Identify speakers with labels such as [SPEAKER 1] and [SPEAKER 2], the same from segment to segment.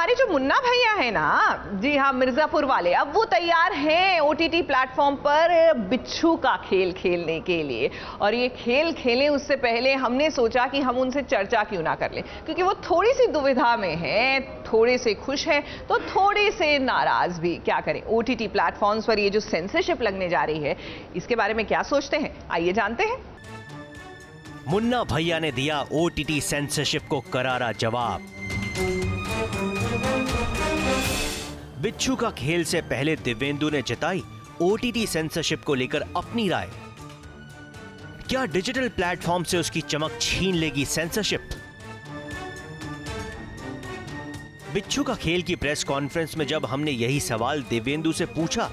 [SPEAKER 1] हमारे जो मुन्ना भैया है ना, जी हाँ, मिर्जापुर वाले, अब वो तैयार हैं ओटीटी प्लेटफॉर्म पर बिच्छू का खेल खेलने के लिए। और ये खेल खेलें उससे पहले हमने सोचा कि हम उनसे चर्चा क्यों ना कर लें, क्योंकि वो थोड़ी सी दुविधा में हैं, थोड़े से खुश हैं तो थोड़े से नाराज भी। क्या करें, ओटीटी प्लेटफॉर्म्स पर ये जो सेंसरशिप लगने जा रही है, इसके बारे में क्या सोचते हैं, आइए जानते हैं।
[SPEAKER 2] मुन्ना भैया ने दिया ओटीटी सेंसरशिप को करारा जवाब। बिच्छू का खेल से पहले दिव्येंदु ने जताई ओटीटी सेंसरशिप को लेकर अपनी राय। क्या डिजिटल प्लेटफॉर्म से उसकी चमक छीन लेगी सेंसरशिप? बिच्छू का खेल की प्रेस कॉन्फ्रेंस में जब हमने यही सवाल दिव्येंदु से पूछा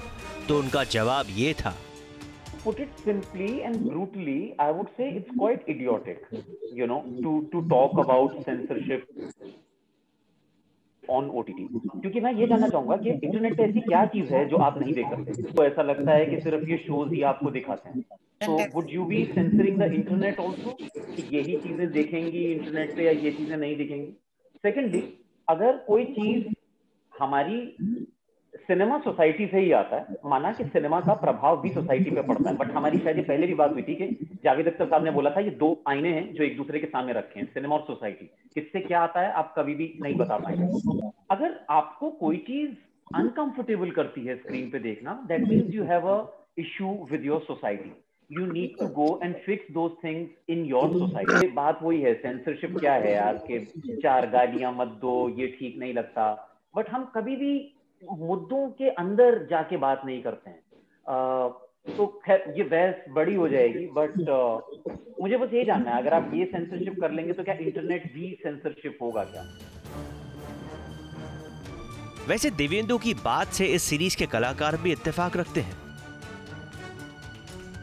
[SPEAKER 2] तो उनका जवाब ये था।
[SPEAKER 3] Put it simply and brutally, I would say it's quite idiotic, you know, to talk about censorship on OTT. क्योंकि मैं ये जानना चाहूंगा कि इंटरनेट पे ऐसी क्या चीज है जो आप नहीं देख सकते? तो ऐसा लगता है कि सिर्फ ये शोज ही आपको दिखाते हैं। So would you be censoring the internet also? कि यही चीजें देखेंगी इंटरनेट पे या ये चीजें नहीं दिखेंगी? Secondly, अगर कोई चीज हमारी सिनेमा सोसाइटी से ही आता है, माना कि सिनेमा का प्रभाव भी सोसाइटी पे पड़ता है, बट हमारी शायद ये पहले भी बात हुई थी कि जावेद अख्तर साहब ने बोला था ये दो आईने हैं जो एक दूसरे के सामने रखे हैं, सिनेमा और सोसाइटी। किससे क्या आता है आप कभी भी नहीं बता पाएंगे। अगर आपको कोई चीज अनकंफर्टेबल करती है स्क्रीन पे देखना, that means you have a issue with your society, you need to go and fix those things in your society. बात वही है, सेंसरशिप क्या है यार, के 4 गालियां मत दो, ये ठीक नहीं लगता, बट हम कभी भी मुद्दों के अंदर जाके बात नहीं करते हैं। तो खैर ये बहस बड़ी हो जाएगी, बट मुझे बस ये जानना है, अगर आप ये सेंसरशिप कर लेंगे तो क्या इंटरनेट भी सेंसरशिप होगा क्या?
[SPEAKER 2] वैसे दिव्येंदु की बात से इस सीरीज के कलाकार भी इत्तेफाक रखते हैं।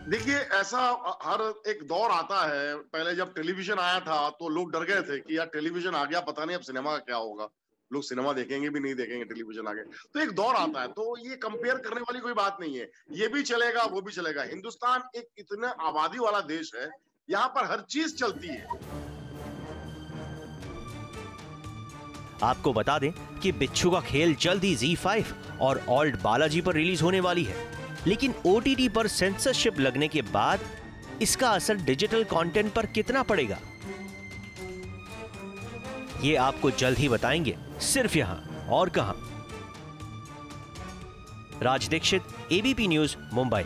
[SPEAKER 4] देखिए, ऐसा हर एक दौर आता है। पहले जब टेलीविजन आया था तो लोग डर गए थे कि यार टेलीविजन आ गया, पता नहीं अब सिनेमा का क्या होगा, लोग सिनेमा देखेंगे भी नहीं देखेंगे, टेलीविजन आ गए। तो एक दौर आता है, तो ये कंपेयर करने वाली कोई बात नहीं है, ये भी चलेगा वो भी चलेगा। हिंदुस्तान एक इतना आबादी वाला देश है, यहाँ पर हर चीज चलती है।
[SPEAKER 2] आपको बता दें कि बिच्छू का खेल जल्द ही ZEE5 और ऑल्ट बालाजी पर रिलीज होने वाली है, लेकिन OTT पर सेंसरशिप लगने के बाद इसका असर डिजिटल कंटेंट पर कितना पड़ेगा, ये आपको जल्द ही बताएंगे, सिर्फ यहां और कहां। राज दीक्षित, ABP न्यूज, मुंबई।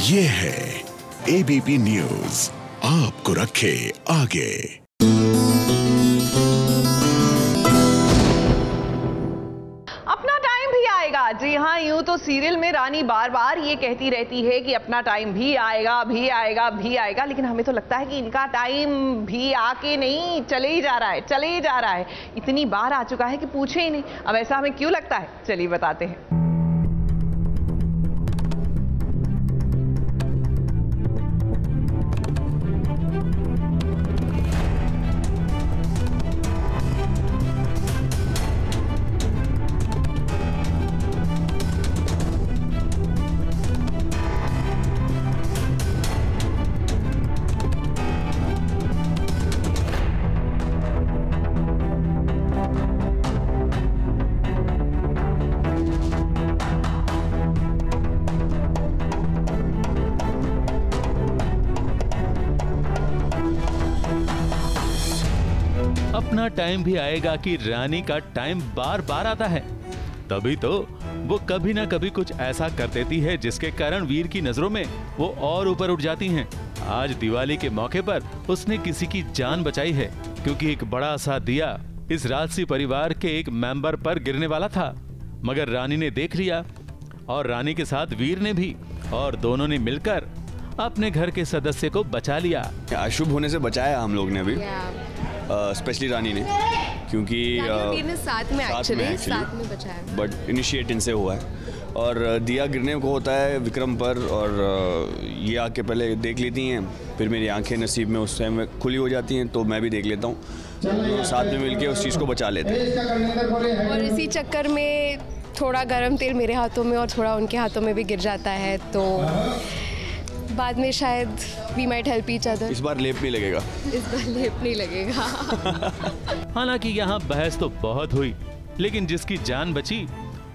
[SPEAKER 5] ये है ABP न्यूज, आपको रखे आगे।
[SPEAKER 1] जी हाँ, यूं तो सीरियल में रानी बार बार ये कहती रहती है कि अपना टाइम भी आएगा, भी आएगा, भी आएगा, लेकिन हमें तो लगता है कि इनका टाइम भी आके नहीं, चले ही जा रहा है, चले ही जा रहा है। इतनी बार आ चुका है कि पूछे ही नहीं। अब ऐसा हमें क्यों लगता है, चलिए बताते हैं।
[SPEAKER 6] अपना टाइम भी आएगा कि रानी का टाइम बार बार आता है, तभी तो वो कभी ना कभी कुछ ऐसा कर देती है जिसके कारण वीर की नजरों में वो और ऊपर उठ जाती हैं। आज दिवाली के मौके पर उसने किसी की जान बचाई है, क्योंकि एक बड़ा सा दिया इस राजसी परिवार के एक मेंबर पर गिरने वाला था, मगर रानी ने देख लिया और रानी के साथ वीर ने भी, और दोनों ने मिलकर अपने घर के सदस्य को बचा लिया।
[SPEAKER 7] अशुभ होने से बचाया हम लोग ने अभी, स्पेशली रानी ने, क्योंकि
[SPEAKER 8] वीर ने साथ में बचाया,
[SPEAKER 7] बट इनिशिएट इनसे हुआ है। और दिया गिरने को होता है विक्रम पर, और ये आके पहले देख लेती हैं, फिर मेरी आंखें नसीब में उस टाइम खुली हो जाती हैं, तो मैं भी देख लेता हूँ, तो साथ में मिलके उस चीज़ को बचा लेते हैं।
[SPEAKER 8] और इसी चक्कर में थोड़ा गरम तेल मेरे हाथों में और थोड़ा उनके हाथों में भी गिर जाता है, तो बाद में शायद we might help each other.
[SPEAKER 7] इस बार लेप नहीं लगेगा।
[SPEAKER 8] इस बार लेप नहीं लगेगा।
[SPEAKER 6] हालांकि यहाँ बहस तो बहुत हुई, लेकिन जिसकी जान बची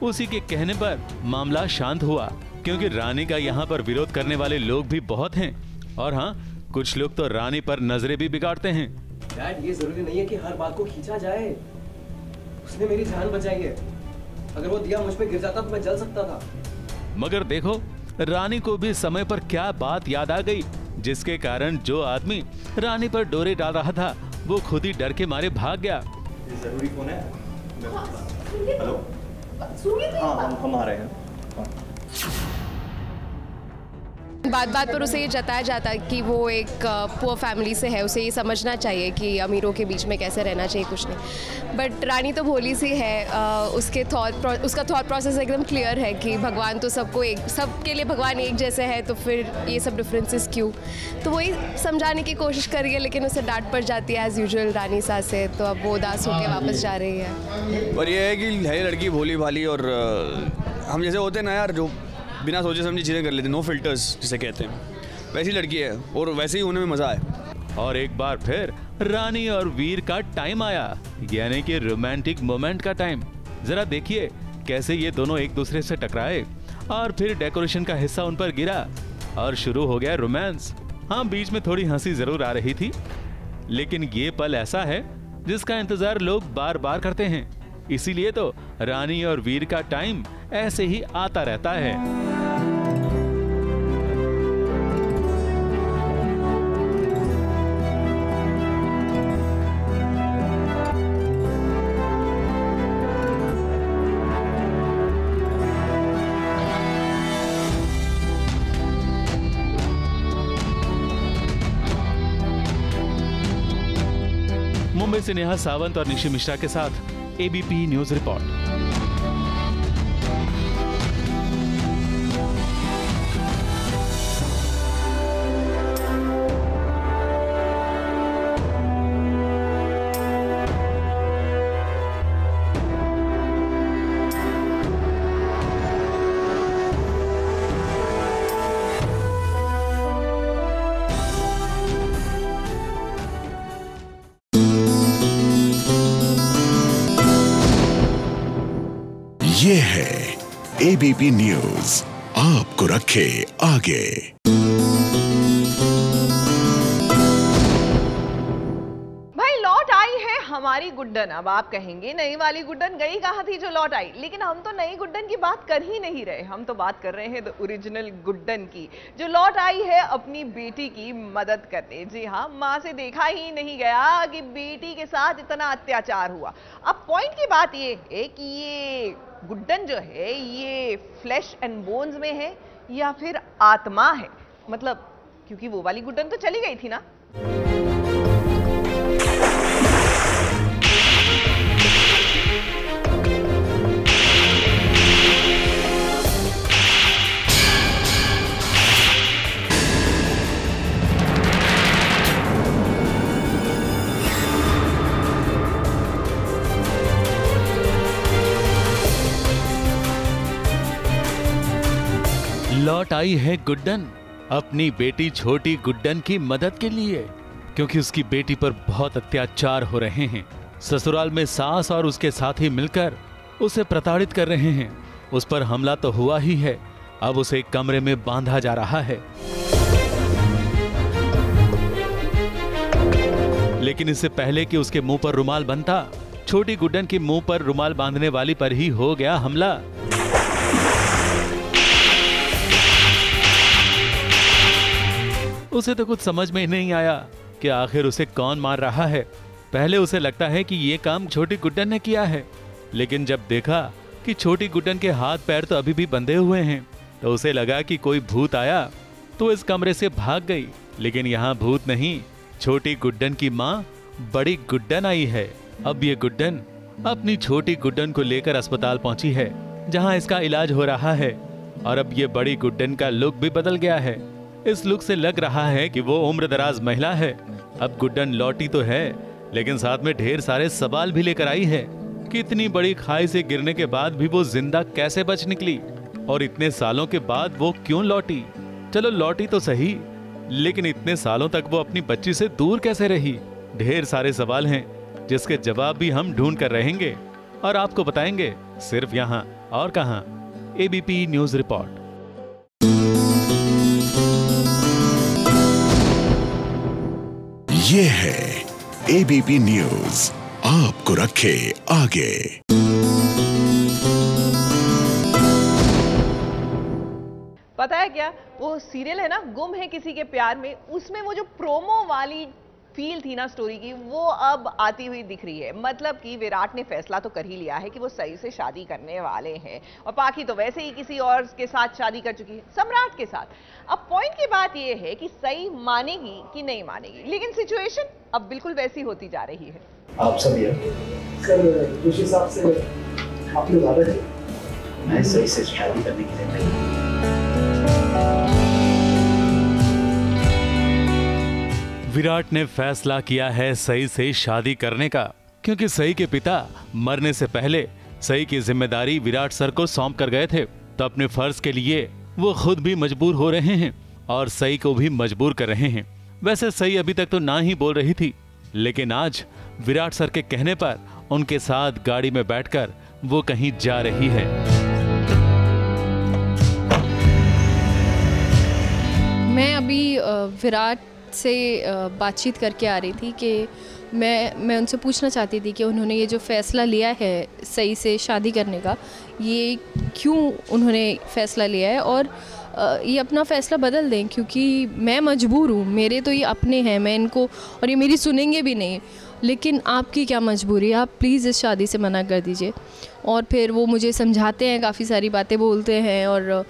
[SPEAKER 6] उसी के कहने पर मामला शांत हुआ, क्योंकि रानी का यहाँ पर विरोध करने वाले लोग भी बहुत हैं। और हाँ, कुछ लोग तो रानी पर नजरें भी बिगाड़ते हैं।
[SPEAKER 9] डैड, ये जरूरी नहीं है कि हर बात को खींचा जाए। उसने मेरी जान बचाई है। अगर वो दिया मुझ पे गिर जाता तो मैं जल सकता था।
[SPEAKER 6] मगर देखो, रानी को भी समय पर क्या बात याद आ गई, जिसके कारण जो आदमी रानी पर डोरे डाल रहा था वो खुद ही डर के मारे भाग गया।
[SPEAKER 9] ये जरूरी फोन है। हेलो, हाँ हम आ रहे हैं।
[SPEAKER 8] बात बात पर उसे ये जताया जाता है कि वो एक पुअर फैमिली से है, उसे ये समझना चाहिए कि अमीरों के बीच में कैसे रहना चाहिए, कुछ नहीं। बट रानी तो भोली सी है, उसका थॉट प्रोसेस एकदम क्लियर है कि भगवान तो सबके लिए भगवान एक जैसे है, तो फिर ये सब डिफरेंसेस क्यों। तो वही समझाने की कोशिश कर रही है, लेकिन उसे डांट पड़ जाती है एज यूजुअल रानी सास से, तो अब वो उदास होकर वापस जा रही है।
[SPEAKER 7] और ये है कि है लड़की भोली भाली, और हम जैसे होते हैं ना यार, जो बिना सोचे समझे चीज़ें कर लेते, नो फिल्टर्स जिसे कहते हैं, वैसी लड़की है और वैसे ही होने में मज़ा है।
[SPEAKER 6] और एक बार फिर रानी और वीर का टाइम आया, यानी कि रोमांटिक मोमेंट का टाइम। जरा देखिए कैसे ये दोनों एक दूसरे से टकराए और फिर डेकोरेशन का हिस्सा उन पर गिरा और शुरू हो गया रोमांस। हाँ, बीच में थोड़ी हंसी जरूर आ रही थी, लेकिन ये पल ऐसा है जिसका इंतजार लोग बार बार करते हैं। इसीलिए तो रानी और वीर का टाइम ऐसे ही आता रहता है। मुंबई से नेहा सावंत और निशी मिश्रा के साथ एबीपी न्यूज रिपोर्ट।
[SPEAKER 5] ये है एबीपी न्यूज, आपको रखे आगे।
[SPEAKER 1] भाई लौट आई है हमारी गुड्डन। अब आप कहेंगे नई वाली गुड्डन गई कहाँ थी जो लौट आई, लेकिन हम तो नई गुड्डन की बात कर ही नहीं रहे। हम तो बात कर रहे हैं द ओरिजिनल गुड्डन की, जो लौट आई है अपनी बेटी की मदद करने। जी हाँ, माँ से देखा ही नहीं गया कि बेटी के साथ इतना अत्याचार हुआ। अब पॉइंट की बात ये है कि ये गुड्डन जो है ये फ्लैश एंड बोन्स में है या फिर आत्मा है, मतलब क्योंकि वो वाली गुड्डन तो चली गई थी ना।
[SPEAKER 6] लौट आई है गुड्डन अपनी बेटी छोटी गुड्डन की मदद के लिए, क्योंकि उसकी बेटी पर बहुत अत्याचार हो रहे हैं। ससुराल में सास और उसके साथी मिलकर उसे प्रताड़ित कर रहे हैं। उस पर हमला तो हुआ ही है, अब उसे एक कमरे में बांधा जा रहा है। लेकिन इससे पहले कि उसके मुंह पर रुमाल बंधा, छोटी गुड्डन के मुंह पर रुमाल बांधने वाली पर ही हो गया हमला। उसे तो कुछ समझ में नहीं आया कि आखिर उसे कौन मार रहा है। पहले उसे लगता है कि ये काम छोटी गुड्डन ने किया है, लेकिन जब देखा कि छोटी गुड्डन के हाथ पैर तो अभी भी बंधे हुए हैं, तो उसे लगा कि कोई भूत आया तो इस कमरे से भाग गई। लेकिन यहाँ भूत नहीं, छोटी गुड्डन की माँ बड़ी गुड्डन आई है। अब ये गुड्डन अपनी छोटी गुड्डन को लेकर अस्पताल पहुंची है, जहां इसका इलाज हो रहा है। और अब ये बड़ी गुड्डन का लुक भी बदल गया है। इस लुक से लग रहा है कि वो उम्रदराज महिला है। अब गुड्डन लौटी तो है, लेकिन साथ में ढेर सारे सवाल भी लेकर आई है कि इतनी बड़ी खाई से गिरने के बाद भी वो जिंदा कैसे बच निकली और इतने सालों के बाद वो क्यों लौटी। चलो लौटी तो सही, लेकिन इतने सालों तक वो अपनी बच्ची से दूर कैसे रही। ढेर सारे सवाल हैं जिसके जवाब भी हम ढूंढ कर रहेंगे और आपको बताएंगे सिर्फ यहाँ और कहां, एबीपी न्यूज रिपोर्ट।
[SPEAKER 5] ये है एबीपी न्यूज, आपको रखे आगे।
[SPEAKER 1] पता है क्या, वो सीरियल है ना गुम है किसी के प्यार में, उसमें वो जो प्रोमो वाली फील थी ना स्टोरी की, वो अब आती हुई दिख रही है। मतलब कि विराट ने फैसला तो कर ही लिया है कि वो सई से शादी करने वाले हैं, और पाखी तो वैसे ही किसी और के साथ शादी कर चुकी है, सम्राट के साथ। अब पॉइंट की बात ये है कि सई मानेगी कि नहीं मानेगी, लेकिन सिचुएशन अब बिल्कुल वैसी होती जा रही है।
[SPEAKER 10] आप सब सर जिस हिसाब से आपने वादा किया, मैं सही से शादी करने के लिए नहीं।
[SPEAKER 6] विराट ने फैसला किया है सई से शादी करने का, क्योंकि सई के पिता मरने से पहले सई की जिम्मेदारी विराट सर को सौंप कर गए थे। तो अपने फर्ज के लिए वो खुद भी मजबूर हो रहे हैं और सई को भी मजबूर कर रहे हैं। वैसे सई अभी तक तो ना ही बोल रही थी, लेकिन आज विराट सर के कहने पर उनके साथ गाड़ी में बैठकर वो कहीं जा रही है।
[SPEAKER 8] मैं अभी विराट से बातचीत करके आ रही थी कि मैं उनसे पूछना चाहती थी कि उन्होंने ये जो फ़ैसला लिया है सई से शादी करने का, ये क्यों उन्होंने फ़ैसला लिया है, और ये अपना फ़ैसला बदल दें, क्योंकि मैं मजबूर हूँ। मेरे तो ये अपने हैं, मैं इनको, और ये मेरी सुनेंगे भी नहीं, लेकिन आपकी क्या मजबूरी है, आप प्लीज़ इस शादी से मना कर दीजिए। और फिर वो मुझे समझाते हैं, काफ़ी सारी बातें बोलते हैं, और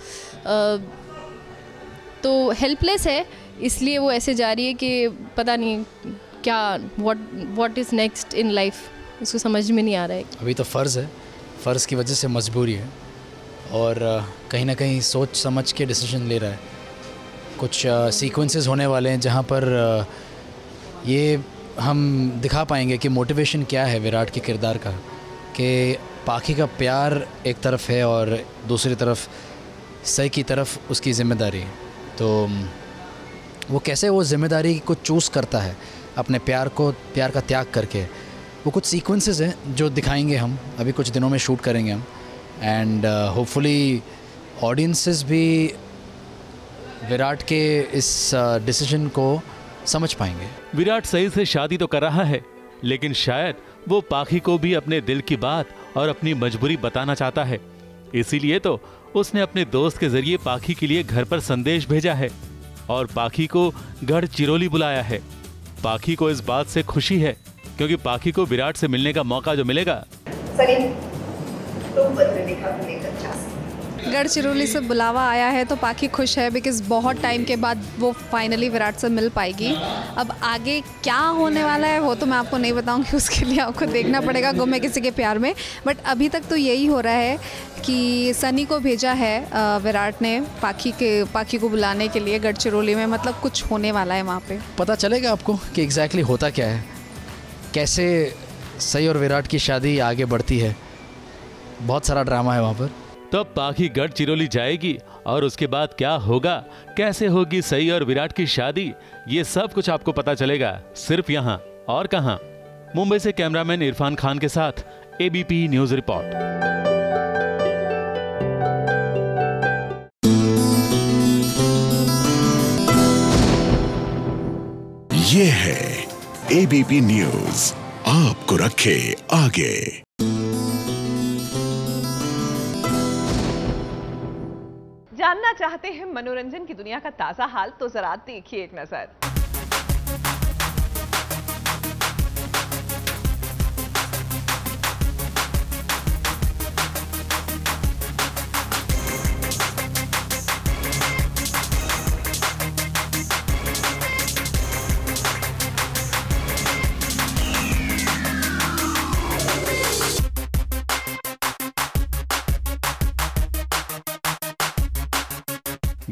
[SPEAKER 8] तो हेल्पलेस है, इसलिए वो ऐसे जा रही है कि पता नहीं क्या what is next in life, इसको समझ में नहीं आ रहा है।
[SPEAKER 11] अभी तो फ़र्ज़ है, फ़र्ज़ की वजह से मजबूरी है, और कहीं ना कहीं सोच समझ के डिसीजन ले रहा है। कुछ सीक्वेंसेस होने वाले हैं जहाँ पर ये हम दिखा पाएंगे कि मोटिवेशन क्या है विराट के किरदार का, कि पाखी का प्यार एक तरफ है और दूसरी तरफ सई की तरफ उसकी ज़िम्मेदारी। तो वो कैसे वो ज़िम्मेदारी को चूज़ करता है अपने प्यार का त्याग करके, वो कुछ सीक्वेंसेस हैं जो दिखाएंगे हम, अभी कुछ दिनों में शूट करेंगे हम, एंड होपफुली ऑडियंसेस भी विराट के इस डिसीजन को समझ पाएंगे।
[SPEAKER 6] विराट सई से शादी तो कर रहा है, लेकिन शायद वो पाखी को भी अपने दिल की बात और अपनी मजबूरी बताना चाहता है। इसीलिए तो उसने अपने दोस्त के जरिए पाखी के लिए घर पर संदेश भेजा है और पाखी को गढ़चिरौली बुलाया है। पाखी को इस बात से खुशी है, क्योंकि पाखी को विराट से मिलने का मौका जो मिलेगा।
[SPEAKER 12] गढ़चिरौली से बुलावा आया है तो पाखी खुश है, बिकॉज बहुत टाइम के बाद वो फाइनली विराट से मिल पाएगी। अब आगे क्या होने वाला है वो तो मैं आपको नहीं बताऊंगी, उसके लिए आपको देखना पड़ेगा गुम है किसी के प्यार में। बट अभी तक तो यही हो रहा है कि सनी को भेजा है विराट ने पाखी को बुलाने के लिए गढ़चिरौली में, मतलब कुछ होने वाला है वहाँ पे।
[SPEAKER 11] पता चलेगा आपको कि एग्जैक्टली होता क्या है, कैसे सई और विराट की शादी आगे बढ़ती है। बहुत सारा ड्रामा है वहाँ पर।
[SPEAKER 6] तब पाखी गढ़चिरौली जाएगी और उसके बाद क्या होगा, कैसे होगी सई और विराट की शादी, ये सब कुछ आपको पता चलेगा सिर्फ यहाँ और कहां। मुंबई से कैमरामैन इरफान खान के साथ एबीपी न्यूज रिपोर्ट।
[SPEAKER 5] ये है एबीपी न्यूज, आपको रखे आगे।
[SPEAKER 1] जानना चाहते हैं मनोरंजन की दुनिया का ताजा हाल, तो जरा देखिए एक नजर।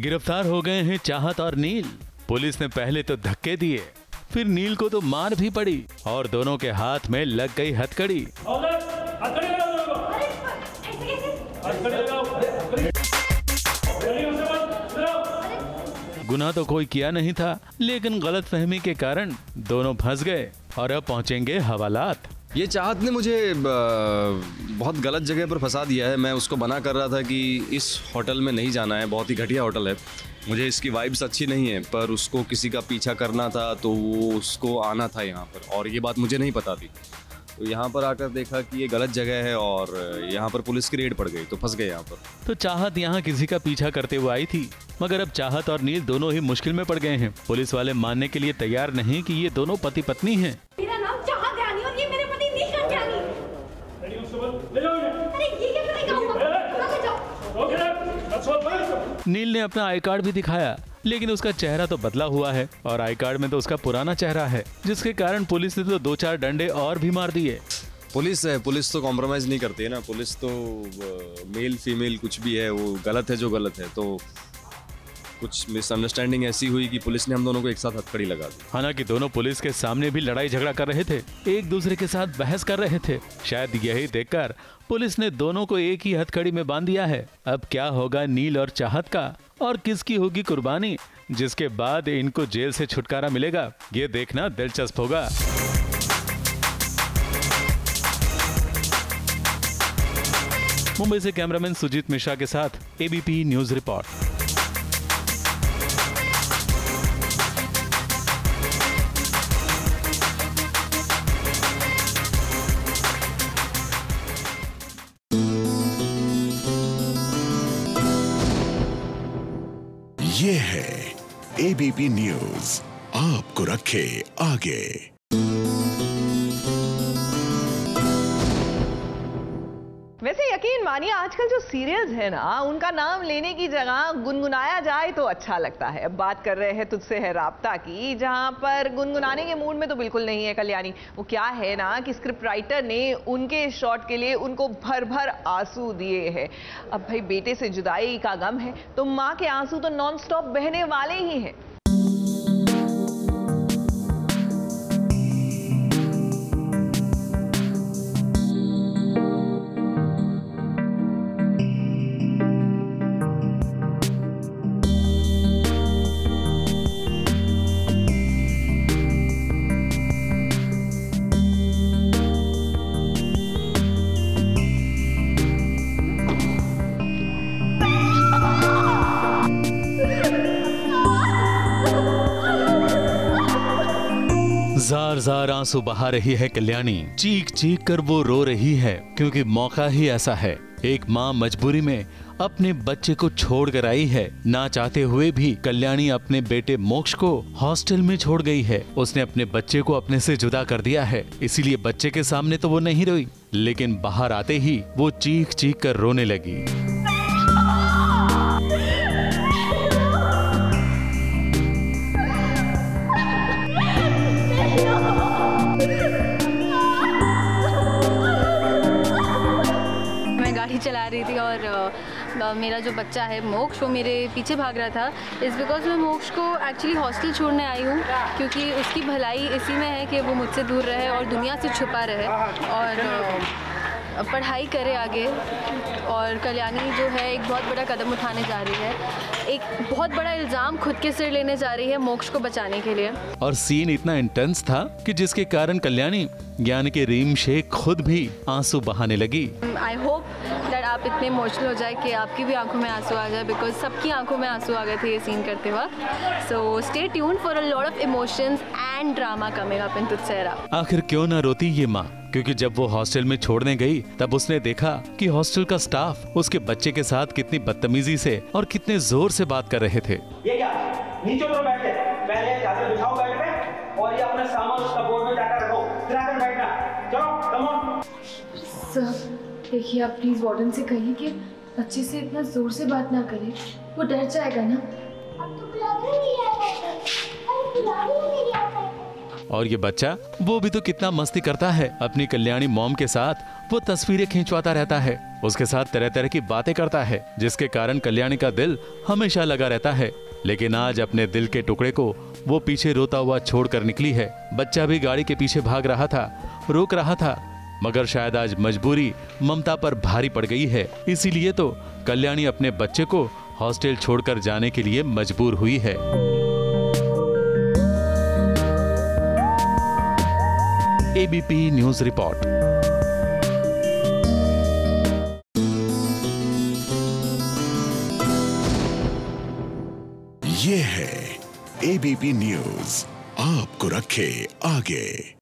[SPEAKER 6] गिरफ्तार हो गए हैं चाहत और नील। पुलिस ने पहले तो धक्के दिए, फिर नील को तो मार भी पड़ी और दोनों के हाथ में लग गई हथकड़ी। गुनाह तो कोई किया नहीं था, लेकिन गलतफहमी के कारण दोनों फंस गए और अब पहुंचेंगे हवालात।
[SPEAKER 13] ये चाहत ने मुझे बहुत गलत जगह पर फंसा दिया है। मैं उसको मना कर रहा था कि इस होटल में नहीं जाना है, बहुत ही घटिया होटल है, मुझे इसकी वाइब्स अच्छी नहीं है, पर उसको किसी का पीछा करना था तो वो उसको आना था यहाँ पर, और ये बात मुझे नहीं पता थी। तो यहाँ पर आकर देखा कि ये गलत जगह है और यहाँ पर पुलिस की रेड पड़ गई, तो फंस गए यहाँ पर।
[SPEAKER 6] तो चाहत यहाँ किसी का पीछा करते हुए आई थी, मगर अब चाहत और नील दोनों ही मुश्किल में पड़ गए हैं। पुलिस वाले मानने के लिए तैयार नहीं कि ये दोनों पति पत्नी हैं।
[SPEAKER 14] मेरा नाम चाहत है और ये मेरे पति निशान जानी।
[SPEAKER 6] नील ने अपना आई कार्ड भी दिखाया, लेकिन उसका चेहरा तो बदला हुआ है और आई कार्ड में तो उसका पुराना चेहरा है, जिसके कारण पुलिस ने तो 2-4 डंडे और भी मार दिए।
[SPEAKER 13] पुलिस है, पुलिस तो कॉम्प्रोमाइज नहीं करती है ना। पुलिस तो मेल फीमेल कुछ भी है, वो गलत है जो गलत है। तो कुछ मिसअंडरस्टैंडिंग ऐसी हुई कि पुलिस ने हम दोनों को एक साथ हथकड़ी लगा दी।
[SPEAKER 6] हालांकि दोनों पुलिस के सामने भी लड़ाई झगड़ा कर रहे थे, एक दूसरे के साथ बहस कर रहे थे। शायद यही देखकर पुलिस ने दोनों को एक ही हथकड़ी में बांध दिया है। अब क्या होगा नील और चाहत का, और किसकी होगी कुर्बानी, जिसके बाद इनको जेल से छुटकारा मिलेगा, ये देखना दिलचस्प होगा। मुंबई से कैमरामैन सुजीत मिश्रा के साथ एबीपी न्यूज रिपोर्ट।
[SPEAKER 5] ये है एबीपी न्यूज, आपको रखे आगे।
[SPEAKER 1] वैसे यकीन मानिए आजकल जो सीरियल्स है ना, उनका नाम लेने की जगह गुनगुनाया जाए तो अच्छा लगता है। अब बात कर रहे हैं तुझसे है राब्ता की, जहां पर गुनगुनाने के मूड में तो बिल्कुल नहीं है कल्याणी। वो क्या है ना कि स्क्रिप्ट राइटर ने उनके शॉट के लिए उनको भर भर आंसू दिए हैं। अब भाई बेटे से जुदाई का गम है तो माँ के आंसू तो नॉन स्टॉप बहने वाले ही हैं।
[SPEAKER 6] जार जार आंसू बहा रही है कल्याणी, चीख चीख कर वो रो रही है, क्योंकि मौका ही ऐसा है। एक माँ मजबूरी में अपने बच्चे को छोड़ कर आई है। ना चाहते हुए भी कल्याणी अपने बेटे मोक्ष को हॉस्टल में छोड़ गई है। उसने अपने बच्चे को अपने से जुदा कर दिया है, इसीलिए बच्चे के सामने तो वो नहीं रोई, लेकिन बाहर आते ही वो चीख चीख कर रोने लगी।
[SPEAKER 15] चला रही थी और मेरा जो बच्चा है मोक्ष, वो मेरे पीछे भाग रहा था। इस बिकॉज मैं मोक्ष को एक्चुअली हॉस्टल छोड़ने आई हूँ, क्योंकि उसकी भलाई इसी में है कि वो मुझसे दूर रहे और दुनिया से छुपा रहे और पढ़ाई करे आगे। और कल्याणी जो है एक बहुत बड़ा कदम उठाने जा रही है, एक बहुत बड़ा इल्ज़ाम खुद के सिर लेने जा रही है मोक्ष को बचाने के लिए।
[SPEAKER 6] और सीन इतना इंटेंस था कि जिसके कारण कल्याणी यानी कि रीम शेख खुद भी आंसू बहाने लगी।
[SPEAKER 15] आई होप दैट आप इतने इमोशनल हो जाए कि आपकी भी आंखों में आंसू आ जाए, बिकॉज सबकी आंखों में आंसू आ गए थे ये सीन करते वक्त। So stay tuned for a lot of emotions and drama coming up in तुझसे है राब्ता।
[SPEAKER 6] आखिर क्यों ना रोती ये माँ, क्योंकि जब वो हॉस्टल में छोड़ने गई तब उसने देखा कि हॉस्टल का स्टाफ उसके बच्चे के साथ कितनी बदतमीजी से और कितने जोर से बात कर रहे थे।
[SPEAKER 16] ये क्या, नीचे उतर बैठे, पहले जाकर बिछाओ बेड पे और ये अपना सामान उसका बोर्ड में जाकर रखो, फिर आकर बैठना। चलो कम ऑन।
[SPEAKER 17] सर देखिए, आप प्लीज वार्डन से कहिए कि बच्चे से इतना जोर से बात ना करें, वो डर जाएगा ना।
[SPEAKER 6] और ये बच्चा वो भी तो कितना मस्ती करता है अपनी कल्याणी मॉम के साथ। वो तस्वीरें खिंचवाता रहता है, उसके साथ तरह तरह की बातें करता है, जिसके कारण कल्याणी का दिल हमेशा लगा रहता है। लेकिन आज अपने दिल के टुकड़े को वो पीछे रोता हुआ छोड़कर निकली है। बच्चा भी गाड़ी के पीछे भाग रहा था, रोक रहा था, मगर शायद आज मजबूरी ममता पर भारी पड़ गई है। इसीलिए तो कल्याणी अपने बच्चे को हॉस्टल छोड़कर जाने के लिए मजबूर हुई है। ABP news report.
[SPEAKER 5] ये है एबीपी न्यूज, आपको रखे आगे।